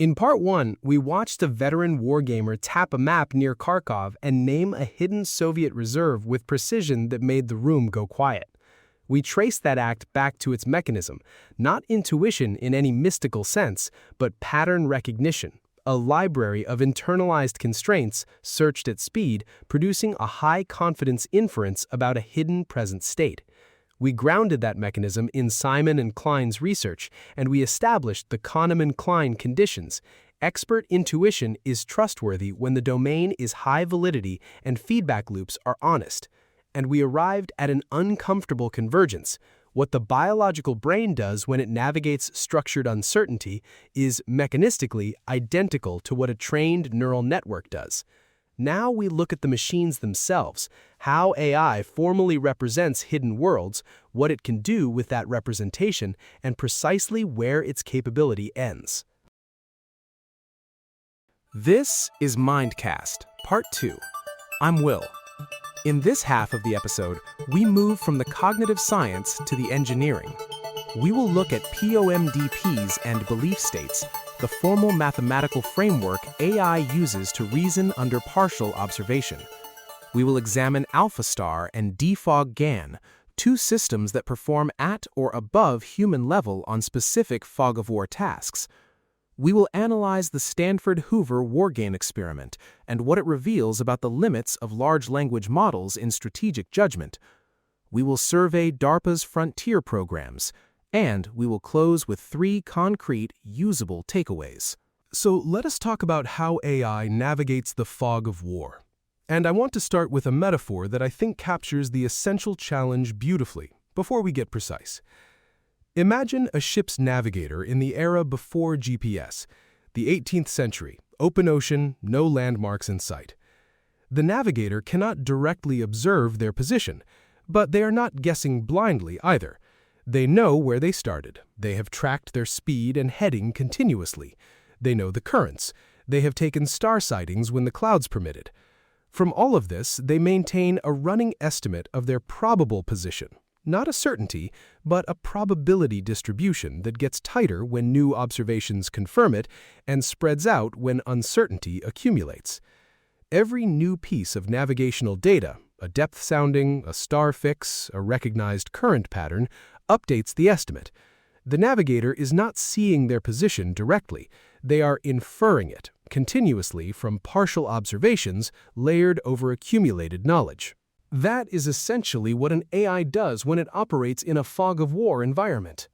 In part 1, we watched a veteran wargamer tap a map near Kharkov and name a hidden Soviet reserve with precision that made the room go quiet. We traced that act back to its mechanism, not intuition in any mystical sense, but pattern recognition, a library of internalized constraints searched at speed, producing a high-confidence inference about a hidden present state. We grounded that mechanism in Simon and Klein's research, and we established the Kahneman-Klein conditions. Expert intuition is trustworthy when the domain is high validity and feedback loops are honest. And we arrived at an uncomfortable convergence. What the biological brain does when it navigates structured uncertainty is mechanistically identical to what a trained neural network does. Now we look at the machines themselves, how AI formally represents hidden worlds, what it can do with that representation, and precisely where its capability ends. This is Mindcast, Part 2. I'm Will. In this half of the episode, we move from the cognitive science to the engineering. We will look at POMDPs and belief states, the formal mathematical framework AI uses to reason under partial observation. We will examine AlphaStar and defog-GAN, two systems that perform at or above human level on specific fog-of-war tasks. We will analyze the Stanford-Hoover wargame experiment and what it reveals about the limits of large language models in strategic judgment. We will survey DARPA's frontier programs, and we will close with 3 concrete, usable takeaways. So let us talk about how AI navigates the fog of war. And I want to start with a metaphor that I think captures the essential challenge beautifully, before we get precise. Imagine a ship's navigator in the era before GPS, the 18th century, open ocean, no landmarks in sight. The navigator cannot directly observe their position, but they are not guessing blindly either. They know where they started. They have tracked their speed and heading continuously. They know the currents. They have taken star sightings when the clouds permitted. From all of this, they maintain a running estimate of their probable position. Not a certainty, but a probability distribution that gets tighter when new observations confirm it and spreads out when uncertainty accumulates. Every new piece of navigational data, a depth sounding, a star fix, a recognized current pattern, updates the estimate. The navigator is not seeing their position directly. They are inferring it continuously from partial observations layered over accumulated knowledge. That is essentially what an AI does when it operates in a fog-of-war environment.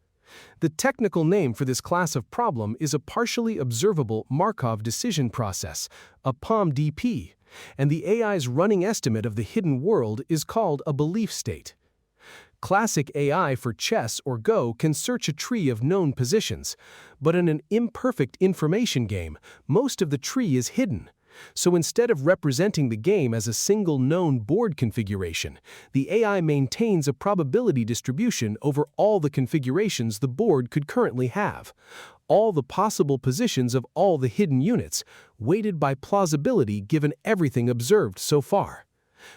The technical name for this class of problem is a partially observable Markov decision process, a POMDP, and the AI's running estimate of the hidden world is called a belief state. Classic AI for chess or Go can search a tree of known positions, but in an imperfect information game, most of the tree is hidden. So instead of representing the game as a single known board configuration, the AI maintains a probability distribution over all the configurations the board could currently have, all the possible positions of all the hidden units, weighted by plausibility given everything observed so far.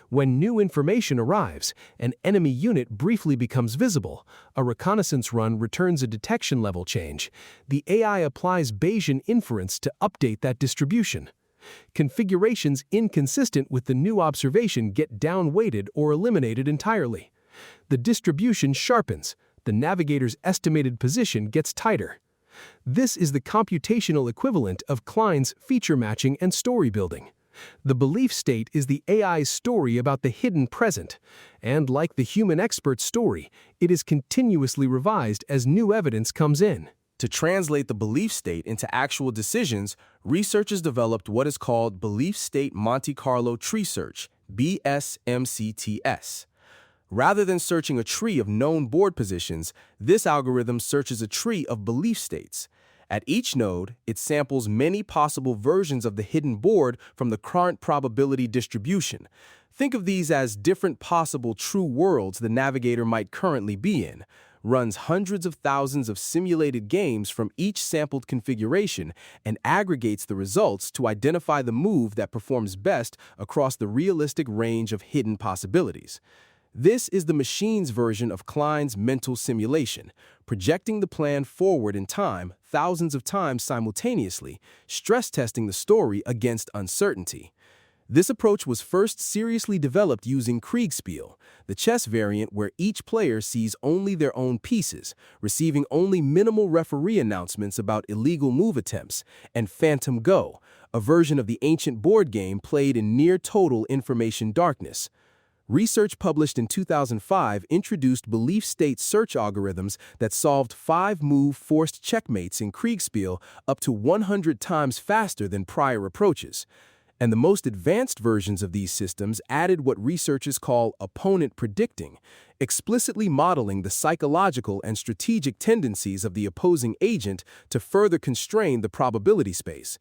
When new information arrives, an enemy unit briefly becomes visible, a reconnaissance run returns a detection level change, the AI applies Bayesian inference to update that distribution. Configurations inconsistent with the new observation get down-weighted or eliminated entirely. The distribution sharpens. The navigator's estimated position gets tighter. This is the computational equivalent of Klein's feature matching and story building. The belief state is the AI's story about the hidden present, and like the human expert's story, it is continuously revised as new evidence comes in. To translate the belief state into actual decisions, researchers developed what is called Belief State Monte Carlo Tree Search, BS-MCTS. Rather than searching a tree of known board positions, this algorithm searches a tree of belief states. At each node, it samples many possible versions of the hidden board from the current probability distribution. Think of these as different possible true worlds the navigator might currently be in. Runs hundreds of thousands of simulated games from each sampled configuration and aggregates the results to identify the move that performs best across the realistic range of hidden possibilities. This is the machine's version of Klein's mental simulation, projecting the plan forward in time thousands of times simultaneously, stress testing the story against uncertainty. This approach was first seriously developed using Kriegspiel, the chess variant where each player sees only their own pieces, receiving only minimal referee announcements about illegal move attempts, and Phantom Go, a version of the ancient board game played in near-total information darkness. Research published in 2005 introduced belief state search algorithms that solved 5-move forced checkmates in Kriegspiel up to 100 times faster than prior approaches. And the most advanced versions of these systems added what researchers call opponent predicting, explicitly modeling the psychological and strategic tendencies of the opposing agent to further constrain the probability space.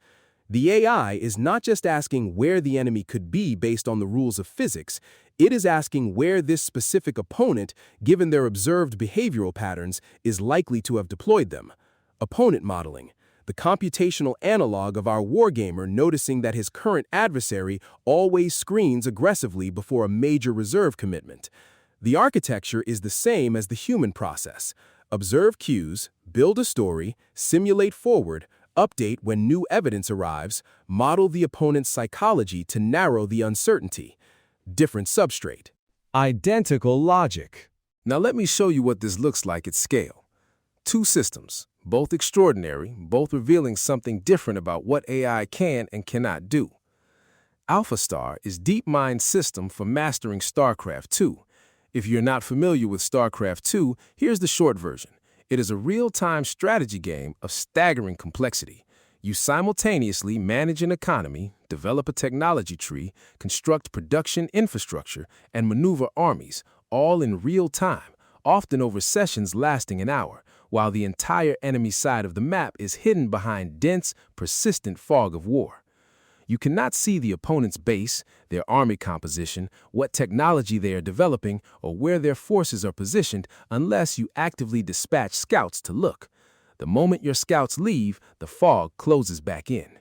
The AI is not just asking where the enemy could be based on the rules of physics, it is asking where this specific opponent, given their observed behavioral patterns, is likely to have deployed them. Opponent modeling, the computational analog of our wargamer noticing that his current adversary always screens aggressively before a major reserve commitment. The architecture is the same as the human process. Observe cues, build a story, simulate forward, update when new evidence arrives, model the opponent's psychology to narrow the uncertainty. Different substrate. Identical logic. Now let me show you what this looks like at scale. Two systems, both extraordinary, both revealing something different about what AI can and cannot do. AlphaStar is DeepMind's system for mastering StarCraft 2. If you're not familiar with StarCraft 2, here's the short version. It is a real-time strategy game of staggering complexity. You simultaneously manage an economy, develop a technology tree, construct production infrastructure, and maneuver armies, all in real time, often over sessions lasting an hour, while the entire enemy side of the map is hidden behind dense, persistent fog of war. You cannot see the opponent's base, their army composition, what technology they are developing, or where their forces are positioned unless you actively dispatch scouts to look. The moment your scouts leave, the fog closes back in.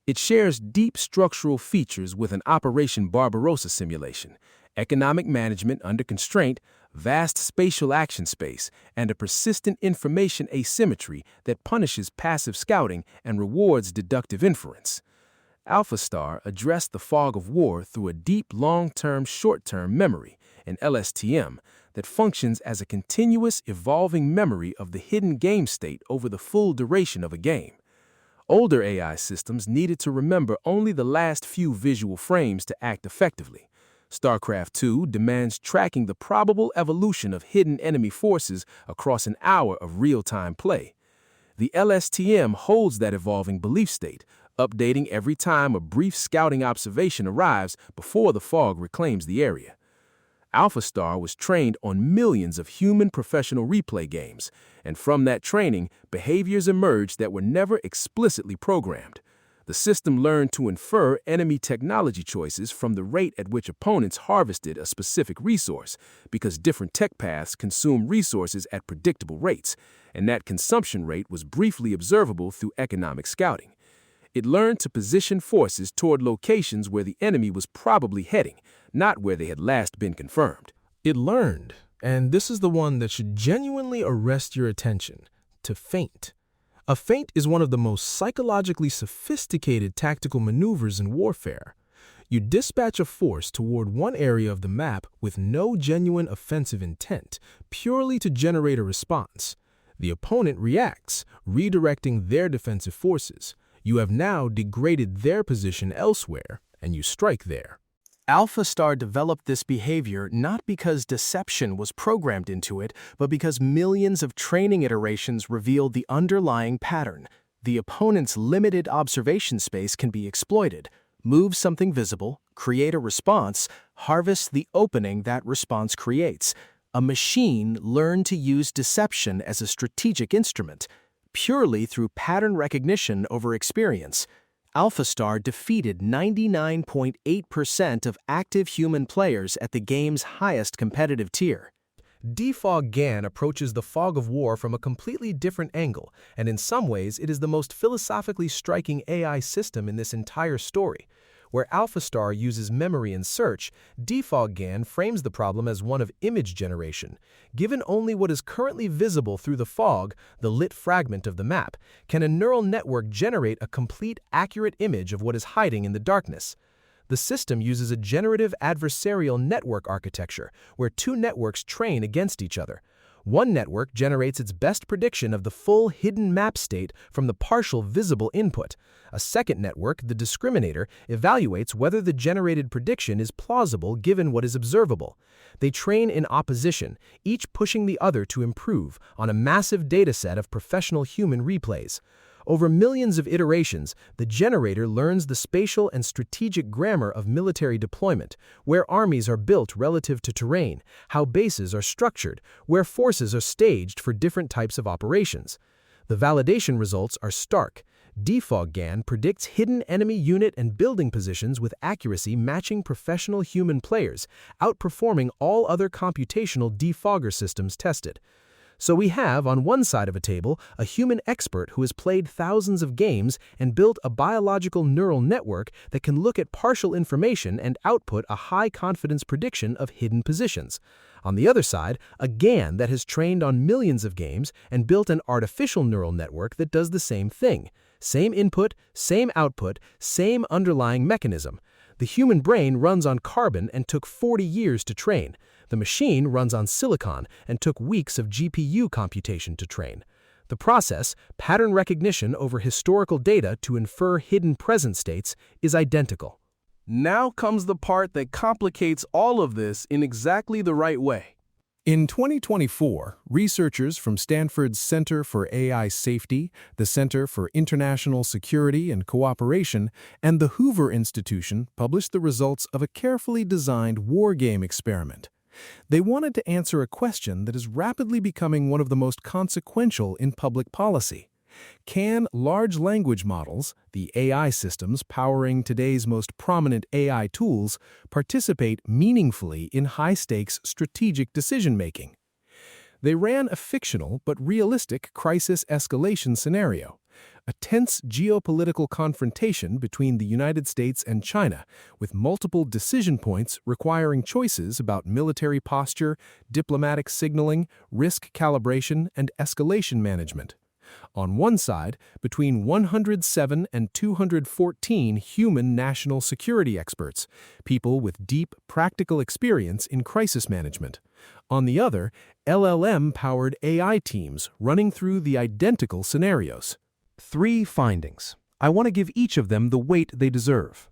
It shares deep structural features with an Operation Barbarossa simulation, economic management under constraint, vast spatial action space, and a persistent information asymmetry that punishes passive scouting and rewards deductive inference. AlphaStar addressed the fog of war through a deep long-term short-term memory, an LSTM, that functions as a continuous evolving memory of the hidden game state over the full duration of a game. Older AI systems needed to remember only the last few visual frames to act effectively. StarCraft 2 demands tracking the probable evolution of hidden enemy forces across an hour of real-time play. The LSTM holds that evolving belief state, updating every time a brief scouting observation arrives before the fog reclaims the area. AlphaStar was trained on millions of human professional replay games, and from that training, behaviors emerged that were never explicitly programmed. The system learned to infer enemy technology choices from the rate at which opponents harvested a specific resource, because different tech paths consume resources at predictable rates, and that consumption rate was briefly observable through economic scouting. It learned to position forces toward locations where the enemy was probably heading, not where they had last been confirmed. It learned, and this is the one that should genuinely arrest your attention, to feint. A feint is one of the most psychologically sophisticated tactical maneuvers in warfare. You dispatch a force toward one area of the map with no genuine offensive intent, purely to generate a response. The opponent reacts, redirecting their defensive forces. You have now degraded their position elsewhere, and you strike there. AlphaStar developed this behavior not because deception was programmed into it, but because millions of training iterations revealed the underlying pattern. The opponent's limited observation space can be exploited. Move something visible, create a response, harvest the opening that response creates. A machine learned to use deception as a strategic instrument, purely through pattern recognition over experience. AlphaStar defeated 99.8% of active human players at the game's highest competitive tier. Defog GAN approaches the fog of war from a completely different angle, and in some ways it is the most philosophically striking AI system in this entire story. where AlphaStar uses memory and search, DeFogGAN frames the problem as one of image generation. Given only what is currently visible through the fog, the lit fragment of the map, can a neural network generate a complete, accurate image of what is hiding in the darkness? The system uses a generative adversarial network architecture, where two networks train against each other. One network generates its best prediction of the full hidden map state from the partial visible input. A second network, the discriminator, evaluates whether the generated prediction is plausible given what is observable. They train in opposition, each pushing the other to improve on a massive dataset of professional human replays. Over millions of iterations, the generator learns the spatial and strategic grammar of military deployment, where armies are built relative to terrain, how bases are structured, where forces are staged for different types of operations. The validation results are stark. DeFogGAN predicts hidden enemy unit and building positions with accuracy matching professional human players, outperforming all other computational defogger systems tested. So we have, on one side of a table, a human expert who has played thousands of games and built a biological neural network that can look at partial information and output a high-confidence prediction of hidden positions. On the other side, a GAN that has trained on millions of games and built an artificial neural network that does the same thing. Same input, same output, same underlying mechanism. The human brain runs on carbon and took 40 years to train. The machine runs on silicon and took weeks of GPU computation to train. The process, pattern recognition over historical data to infer hidden present states, is identical. Now comes the part that complicates all of this in exactly the right way. In 2024, researchers from Stanford's Center for AI Safety, the Center for International Security and Cooperation, and the Hoover Institution published the results of a carefully designed wargame experiment. They wanted to answer a question that is rapidly becoming one of the most consequential in public policy. Can large language models, the AI systems powering today's most prominent AI tools, participate meaningfully in high-stakes strategic decision-making? They ran a fictional but realistic crisis escalation scenario, a tense geopolitical confrontation between the United States and China, with multiple decision points requiring choices about military posture, diplomatic signaling, risk calibration, and escalation management. On one side, between 107 and 214 human national security experts, people with deep, practical experience in crisis management. On the other, LLM-powered AI teams running through the identical scenarios. 3 findings. I want to give each of them the weight they deserve.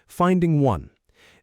Finding 1.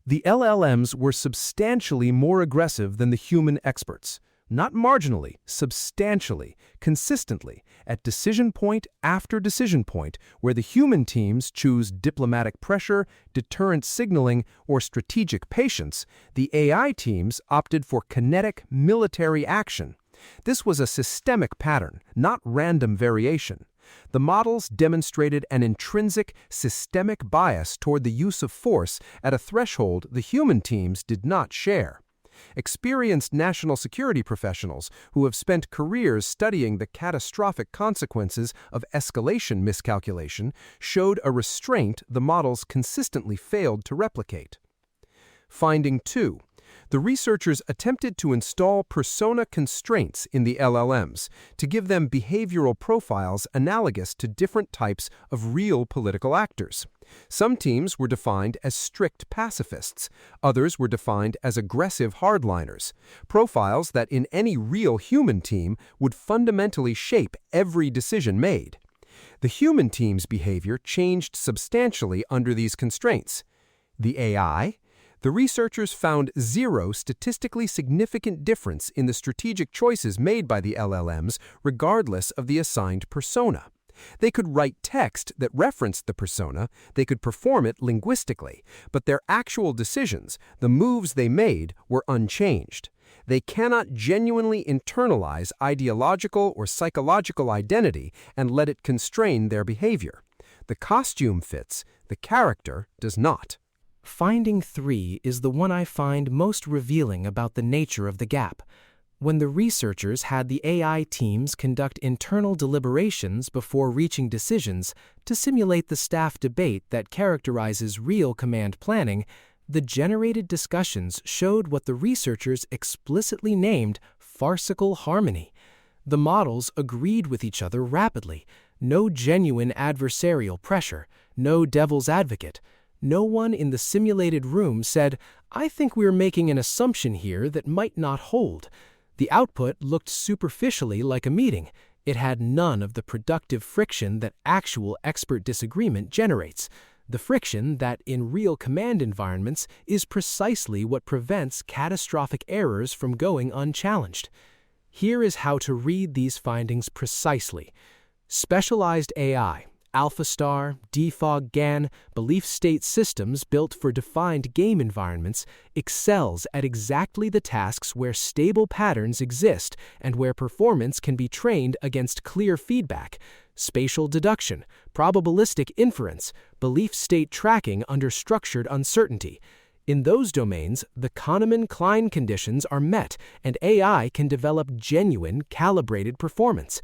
The LLMs were substantially more aggressive than the human experts. Not marginally, substantially, consistently, at decision point after decision point, where the human teams choose diplomatic pressure, deterrent signaling, or strategic patience, the AI teams opted for kinetic military action. This was a systemic pattern, not random variation. The models demonstrated an intrinsic, systemic bias toward the use of force at a threshold the human teams did not share. Experienced national security professionals who have spent careers studying the catastrophic consequences of escalation miscalculation showed a restraint the models consistently failed to replicate. Finding 2. The researchers attempted to install persona constraints in the LLMs to give them behavioral profiles analogous to different types of real political actors. Some teams were defined as strict pacifists, others were defined as aggressive hardliners, profiles that in any real human team would fundamentally shape every decision made. The human team's behavior changed substantially under these constraints. The AI? The researchers found 0 statistically significant difference in the strategic choices made by the LLMs regardless of the assigned persona. They could write text that referenced the persona, they could perform it linguistically, but their actual decisions, the moves they made, were unchanged. They cannot genuinely internalize ideological or psychological identity and let it constrain their behavior. The costume fits, the character does not. Finding 3 is the one I find most revealing about the nature of the gap. when the researchers had the AI teams conduct internal deliberations before reaching decisions to simulate the staff debate that characterizes real command planning, the generated discussions showed what the researchers explicitly named farcical harmony. The models agreed with each other rapidly. No genuine adversarial pressure, no devil's advocate. No one in the simulated room said, "I think we're making an assumption here that might not hold." The output looked superficially like a meeting. It had none of the productive friction that actual expert disagreement generates. The friction that, in real command environments, is precisely what prevents catastrophic errors from going unchallenged. Here is how to read these findings precisely. Specialized AI, AlphaStar, Defog GAN, belief state systems built for defined game environments excels at exactly the tasks where stable patterns exist and where performance can be trained against clear feedback: spatial deduction, probabilistic inference, belief state tracking under structured uncertainty. In those domains, the Kahneman-Klein conditions are met, and AI can develop genuine, calibrated performance.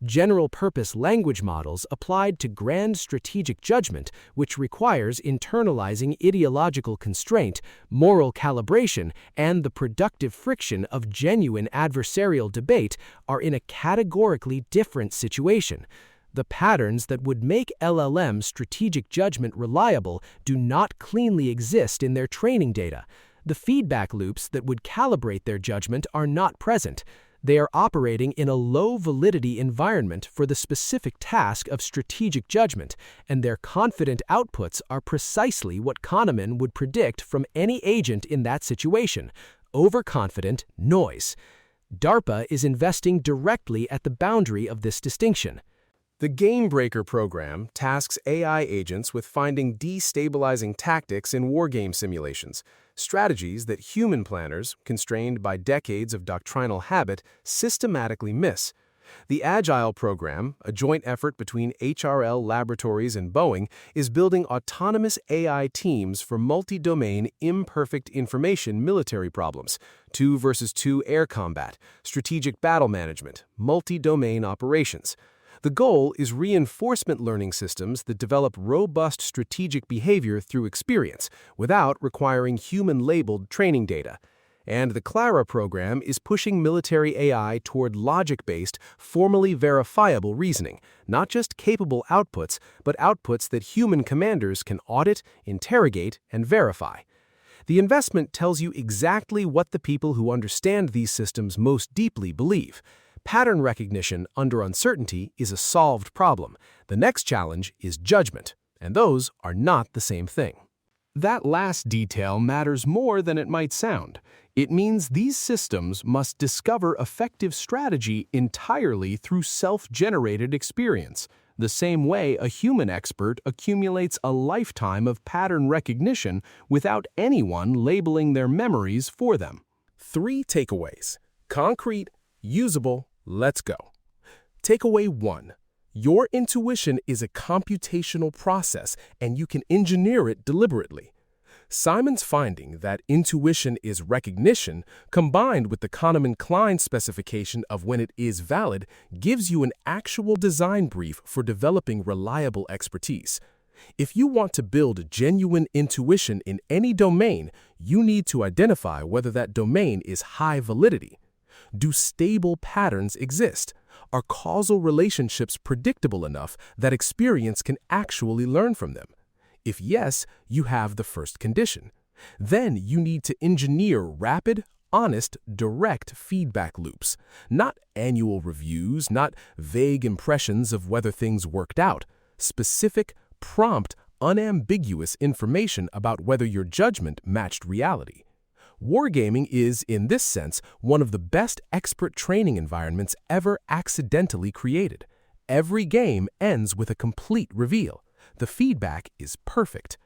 General-purpose language models applied to grand strategic judgment, which requires internalizing ideological constraint, moral calibration, and the productive friction of genuine adversarial debate, are in a categorically different situation. The patterns that would make LLM strategic judgment reliable do not cleanly exist in their training data. The feedback loops that would calibrate their judgment are not present. They are operating in a low-validity environment for the specific task of strategic judgment, and their confident outputs are precisely what Kahneman would predict from any agent in that situation: overconfident noise. DARPA is investing directly at the boundary of this distinction. The Game Breaker program tasks AI agents with finding destabilizing tactics in wargame simulations, strategies that human planners, constrained by decades of doctrinal habit, systematically miss. The Agile program, a joint effort between HRL Laboratories and Boeing, is building autonomous AI teams for multi-domain imperfect information military problems, 2 versus 2 air combat, strategic battle management, multi-domain operations. The goal is reinforcement learning systems that develop robust strategic behavior through experience without requiring human-labeled training data. And the Clara program is pushing military AI toward logic-based, formally verifiable reasoning, not just capable outputs, but outputs that human commanders can audit, interrogate, and verify. The investment tells you exactly what the people who understand these systems most deeply believe. Pattern recognition under uncertainty is a solved problem. The next challenge is judgment, and those are not the same thing. That last detail matters more than it might sound. It means these systems must discover effective strategy entirely through self-generated experience, the same way a human expert accumulates a lifetime of pattern recognition without anyone labeling their memories for them. 3 takeaways: concrete, usable, let's go. Takeaway 1. Your intuition is a computational process, and you can engineer it deliberately. Simon's finding that intuition is recognition, combined with the Kahneman-Klein specification of when it is valid, gives you an actual design brief for developing reliable expertise. If you want to build genuine intuition in any domain, you need to identify whether that domain is high validity. Do stable patterns exist? Are causal relationships predictable enough that experience can actually learn from them? If yes, you have the first condition. Then you need to engineer rapid, honest, direct feedback loops. Not annual reviews, not vague impressions of whether things worked out. Specific, prompt, unambiguous information about whether your judgment matched reality. Wargaming is, in this sense, one of the best expert training environments ever accidentally created. Every game ends with a complete reveal. The feedback is perfect.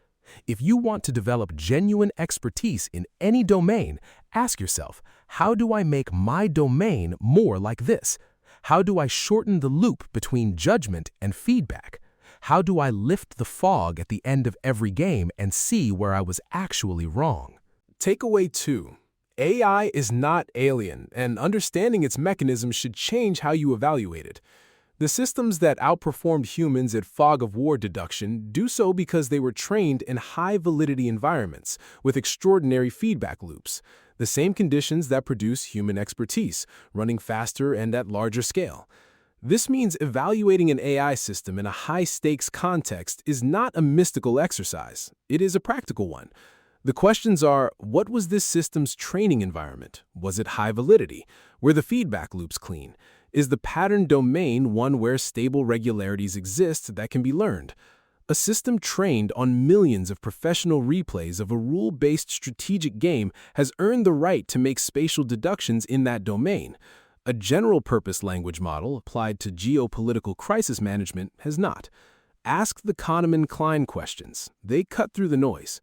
If you want to develop genuine expertise in any domain, ask yourself, how do I make my domain more like this? How do I shorten the loop between judgment and feedback? How do I lift the fog at the end of every game and see where I was actually wrong? Takeaway 2. AI is not alien, and understanding its mechanisms should change how you evaluate it. The systems that outperformed humans at fog-of-war deduction do so because they were trained in high-validity environments with extraordinary feedback loops, the same conditions that produce human expertise, running faster and at larger scale. This means evaluating an AI system in a high-stakes context is not a mystical exercise. It is a practical one. The questions are, what was this system's training environment? Was it high validity? Were the feedback loops clean? Is the pattern domain one where stable regularities exist that can be learned? A system trained on millions of professional replays of a rule-based strategic game has earned the right to make spatial deductions in that domain. A general-purpose language model applied to geopolitical crisis management has not. Ask the Kahneman-Klein questions. They cut through the noise.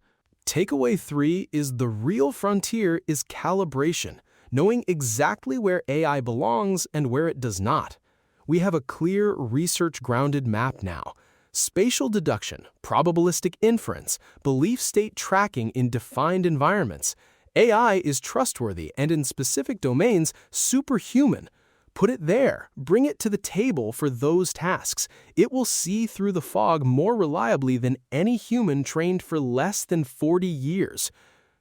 Takeaway 3 is the real frontier is calibration, knowing exactly where AI belongs and where it does not. We have a clear, research-grounded map now. Spatial deduction, probabilistic inference, belief state tracking in defined environments. AI is trustworthy and in specific domains, superhuman. Put it there. Bring it to the table for those tasks. It will see through the fog more reliably than any human trained for less than 40 years.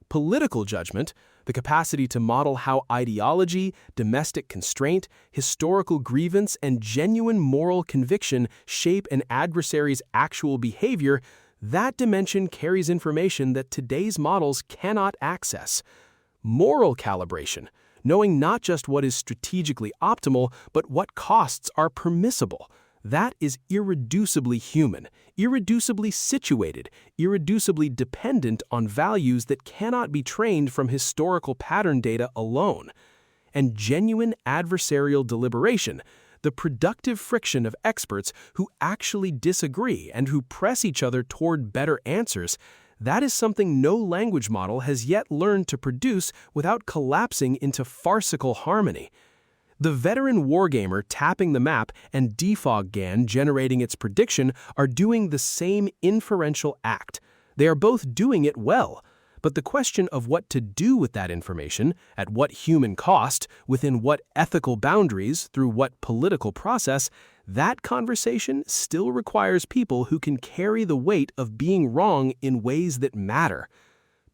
Political judgment, the capacity to model how ideology, domestic constraint, historical grievance, and genuine moral conviction shape an adversary's actual behavior, that dimension carries information that today's models cannot access. Moral calibration, knowing not just what is strategically optimal, but what costs are permissible. That is irreducibly human, irreducibly situated, irreducibly dependent on values that cannot be trained from historical pattern data alone. And genuine adversarial deliberation, the productive friction of experts who actually disagree and who press each other toward better answers, that is something no language model has yet learned to produce without collapsing into farcical harmony. The veteran wargamer tapping the map and defog GAN generating its prediction are doing the same inferential act. They are both doing it well. But the question of what to do with that information, at what human cost, within what ethical boundaries, through what political process, that conversation still requires people who can carry the weight of being wrong in ways that matter.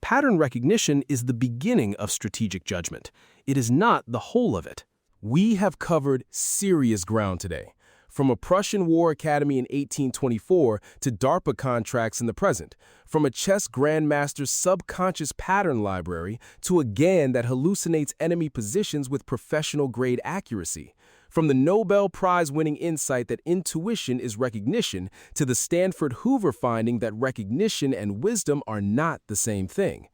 Pattern recognition is the beginning of strategic judgment. It is not the whole of it. We have covered serious ground today, from a Prussian war academy in 1824 to DARPA contracts in the present, from a chess grandmaster's subconscious pattern library to a GAN that hallucinates enemy positions with professional-grade accuracy, from the Nobel Prize-winning insight that intuition is recognition to the Stanford Hoover finding that recognition and wisdom are not the same thing.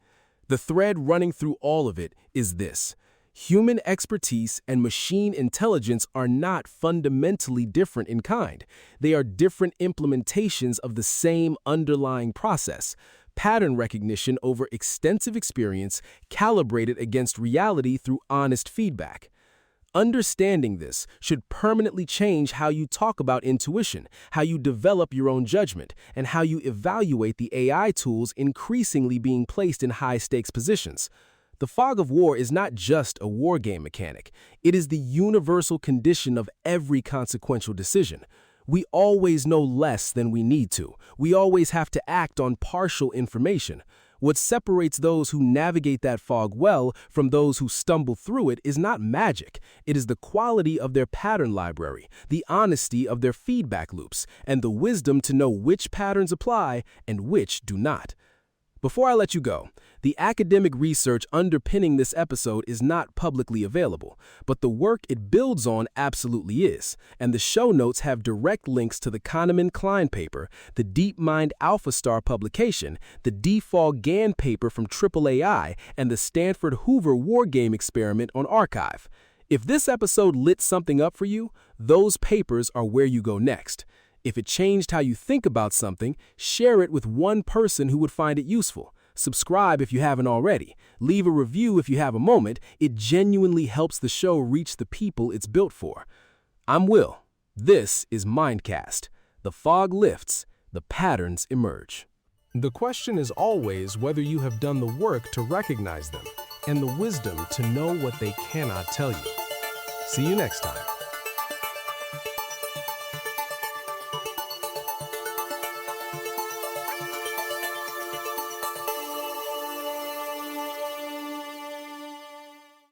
The thread running through all of it is this. Human expertise and machine intelligence are not fundamentally different in kind. They are different implementations of the same underlying process, pattern recognition over extensive experience calibrated against reality through honest feedback. Understanding this should permanently change how you talk about intuition, how you develop your own judgment, and how you evaluate the AI tools increasingly being placed in high-stakes positions. The fog of war is not just a war game mechanic. It is the universal condition of every consequential decision. We always know less than we need to. We always have to act on partial information. What separates those who navigate that fog well from those who stumble through it is not magic. It is the quality of their pattern library, the honesty of their feedback loops, and the wisdom to know which patterns apply and which do not. Before I let you go, the academic research underpinning this episode is not publicly available, but the work it builds on absolutely is, and the show notes have direct links to the Kahneman-Klein paper, the DeepMind AlphaStar publication, the defog GAN paper from AAAI, and the Stanford Hoover wargame experiment on Archive. If this episode lit something up for you, those papers are where you go next. If it changed how you think about something, share it with one person who would find it useful. Subscribe if you haven't already. Leave a review if you have a moment. It genuinely helps the show reach the people it's built for. I'm Will. This is Mindcast. The fog lifts, the patterns emerge. The question is always whether you have done the work to recognize them. and the wisdom to know what they cannot tell you. See you next time.